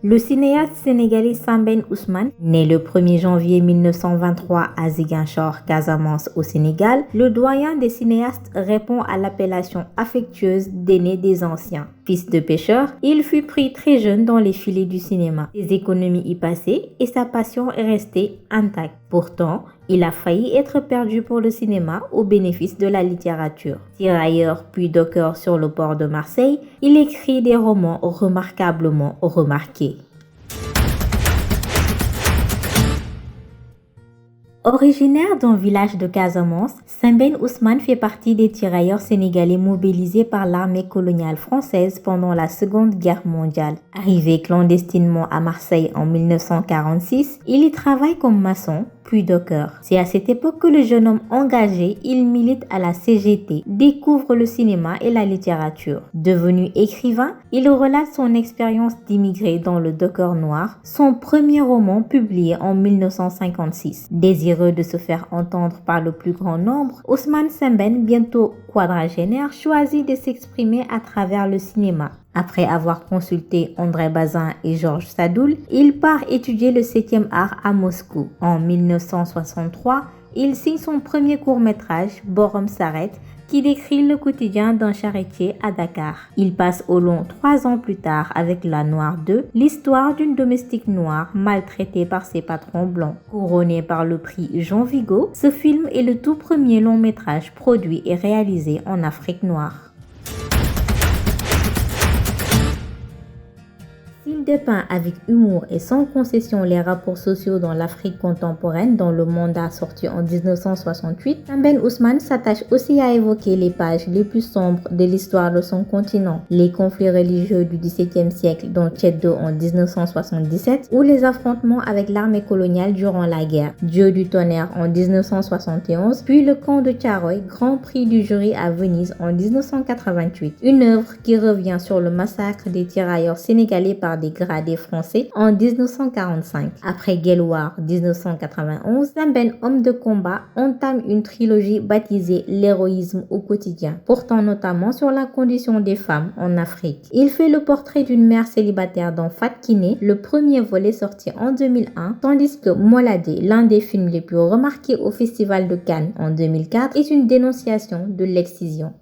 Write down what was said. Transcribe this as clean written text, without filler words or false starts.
Le cinéaste sénégalais Sembène Ousmane, né le 1er janvier 1923 à Ziguinchor, Casamance au Sénégal, le doyen des cinéastes répond à l'appellation affectueuse d'aîné des anciens. Fils de pêcheur, il fut pris très jeune dans les filets du cinéma. Ses économies y passaient et sa passion est restée intacte. Pourtant, il a failli être perdu pour le cinéma au bénéfice de la littérature. Tirailleur puis docker sur le port de Marseille, il écrit des romans remarquablement remarqués. Originaire d'un village de Casamance, Sembène Ousmane fait partie des tirailleurs sénégalais mobilisés par l'armée coloniale française pendant la Seconde Guerre mondiale. Arrivé clandestinement à Marseille en 1946, il y travaille comme maçon, puis docker. C'est à cette époque que le jeune homme engagé, il milite à la CGT, découvre le cinéma et la littérature. Devenu écrivain, il relate son expérience d'immigré dans le Docker noir, son premier roman publié en 1956. Désireux de se faire entendre par le plus grand nombre, Ousmane Sembène, bientôt quadragénaire, choisit de s'exprimer à travers le cinéma. Après avoir consulté André Bazin et Georges Sadoul, il part étudier le 7e art à Moscou. En 1963, il signe son premier court-métrage, Borom s'arrête, qui décrit le quotidien d'un charretier à Dakar. Il passe au long 3 ans plus tard avec La Noire 2, l'histoire d'une domestique noire maltraitée par ses patrons blancs. Couronné par le prix Jean Vigo, ce film est le tout premier long-métrage produit et réalisé en Afrique noire. Il dépeint avec humour et sans concession les rapports sociaux dans l'Afrique contemporaine dans le mandat sorti en 1968. Sembène Ousmane s'attache aussi à évoquer les pages les plus sombres de l'histoire de son continent, les conflits religieux du XVIIe siècle dont Tcheddo en 1977 ou les affrontements avec l'armée coloniale durant la guerre, Dieu du tonnerre en 1971, puis le camp de Tcharoy, Grand Prix du jury à Venise en 1988. Une œuvre qui revient sur le massacre des tirailleurs sénégalais par des gradés français en 1945. Après Guelwaar 1991, Sembène, homme de combat, entame une trilogie baptisée L'héroïsme au quotidien, portant notamment sur la condition des femmes en Afrique. Il fait le portrait d'une mère célibataire dans Fat Kiné, le premier volet sorti en 2001, tandis que Moladé, l'un des films les plus remarqués au Festival de Cannes en 2004, est une dénonciation de l'excision.